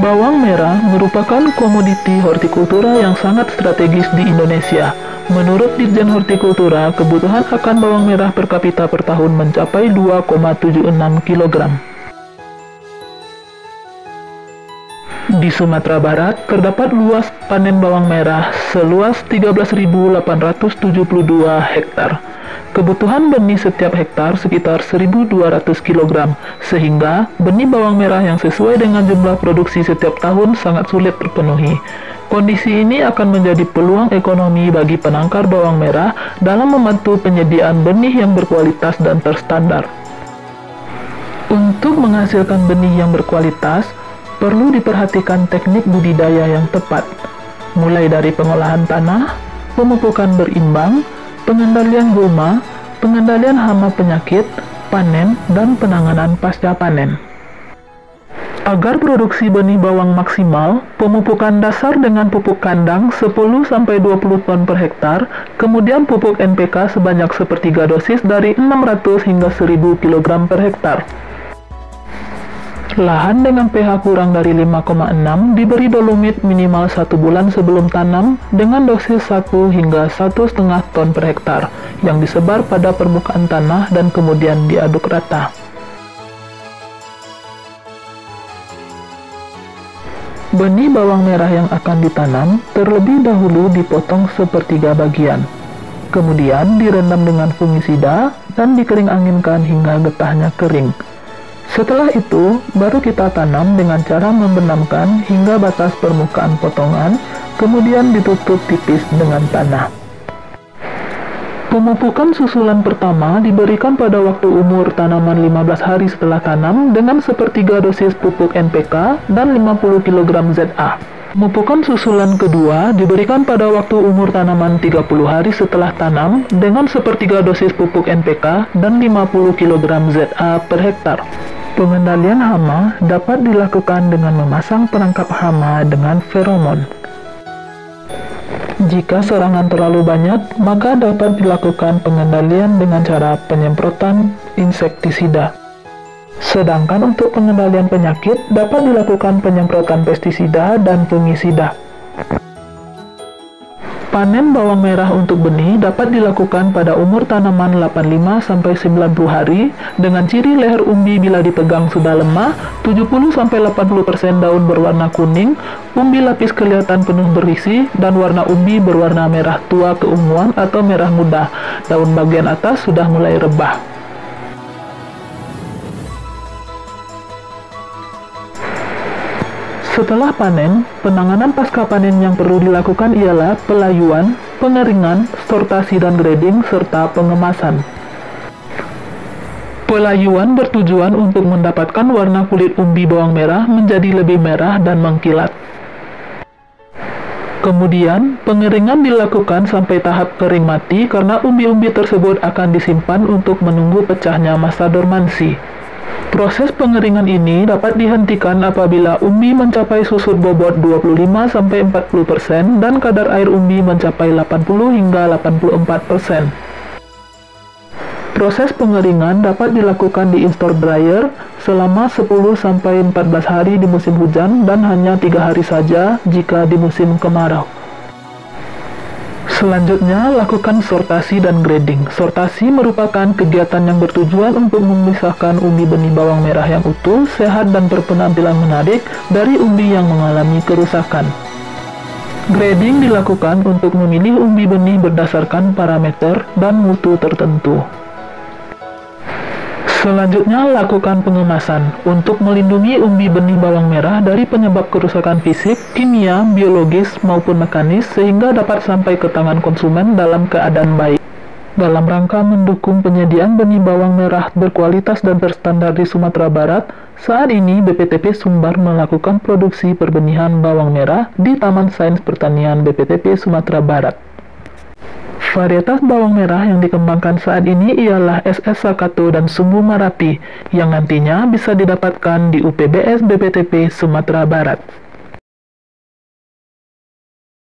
Bawang merah merupakan komoditi hortikultura yang sangat strategis di Indonesia. Menurut Ditjen Hortikultura, kebutuhan akan bawang merah per kapita per tahun mencapai 2,76 kg. Di Sumatera Barat, terdapat luas panen bawang merah seluas 13.872 hektar. Kebutuhan benih setiap hektar sekitar 1.200 kg, sehingga benih bawang merah yang sesuai dengan jumlah produksi setiap tahun sangat sulit terpenuhi. Kondisi ini akan menjadi peluang ekonomi bagi penangkar bawang merah dalam membantu penyediaan benih yang berkualitas dan terstandar. Untuk menghasilkan benih yang berkualitas, perlu diperhatikan teknik budidaya yang tepat, mulai dari pengolahan tanah, pemupukan berimbang, pengendalian gulma, pengendalian hama penyakit, panen, dan penanganan pasca panen. Agar produksi benih bawang maksimal, pemupukan dasar dengan pupuk kandang 10-20 ton per hektar, kemudian pupuk NPK sebanyak sepertiga dosis dari 600 hingga 1.000 kg per hektar. Lahan dengan pH kurang dari 5,6 diberi dolomit minimal 1 bulan sebelum tanam dengan dosis 1 hingga 1,5 ton per hektar yang disebar pada permukaan tanah dan kemudian diaduk rata. Benih bawang merah yang akan ditanam terlebih dahulu dipotong sepertiga bagian. Kemudian direndam dengan fungisida dan dikering anginkan hingga getahnya kering. Setelah itu, baru kita tanam dengan cara membenamkan hingga batas permukaan potongan, kemudian ditutup tipis dengan tanah. Pemupukan susulan pertama diberikan pada waktu umur tanaman 15 hari setelah tanam dengan sepertiga dosis pupuk NPK dan 50 kg ZA. Pemupukan susulan kedua diberikan pada waktu umur tanaman 30 hari setelah tanam dengan sepertiga dosis pupuk NPK dan 50 kg ZA per hektar. Pengendalian hama dapat dilakukan dengan memasang perangkap hama dengan feromon. Jika serangan terlalu banyak, maka dapat dilakukan pengendalian dengan cara penyemprotan insektisida. Sedangkan untuk pengendalian penyakit, dapat dilakukan penyemprotan pestisida dan fungisida. Panen bawang merah untuk benih dapat dilakukan pada umur tanaman 85-90 hari dengan ciri leher umbi bila dipegang sudah lemah, 70-80% daun berwarna kuning, umbi lapis kelihatan penuh berisi, dan warna umbi berwarna merah tua keunguan atau merah muda. Daun bagian atas sudah mulai rebah. Setelah panen, penanganan pasca panen yang perlu dilakukan ialah pelayuan, pengeringan, sortasi dan grading, serta pengemasan. Pelayuan bertujuan untuk mendapatkan warna kulit umbi bawang merah menjadi lebih merah dan mengkilat. Kemudian, pengeringan dilakukan sampai tahap kering mati karena umbi-umbi tersebut akan disimpan untuk menunggu pecahnya masa dormansi. Proses pengeringan ini dapat dihentikan apabila umbi mencapai susut bobot 25-40% dan kadar air umbi mencapai 80 hingga 84%. Proses pengeringan dapat dilakukan di in-store dryer selama 10-14 hari di musim hujan dan hanya 3 hari saja jika di musim kemarau. Selanjutnya, lakukan sortasi dan grading. Sortasi merupakan kegiatan yang bertujuan untuk memisahkan umbi benih bawang merah yang utuh, sehat, dan berpenampilan menarik dari umbi yang mengalami kerusakan. Grading dilakukan untuk memilih umbi benih berdasarkan parameter dan mutu tertentu. Selanjutnya, lakukan pengemasan untuk melindungi umbi benih bawang merah dari penyebab kerusakan fisik, kimia, biologis, maupun mekanis sehingga dapat sampai ke tangan konsumen dalam keadaan baik. Dalam rangka mendukung penyediaan benih bawang merah berkualitas dan terstandar di Sumatera Barat, saat ini BPTP Sumbar melakukan produksi perbenihan bawang merah di Taman Sains Pertanian BPTP Sumatera Barat. Varietas bawang merah yang dikembangkan saat ini ialah SS Sakato dan Sumbu Marapi, yang nantinya bisa didapatkan di UPBS BPTP Sumatera Barat.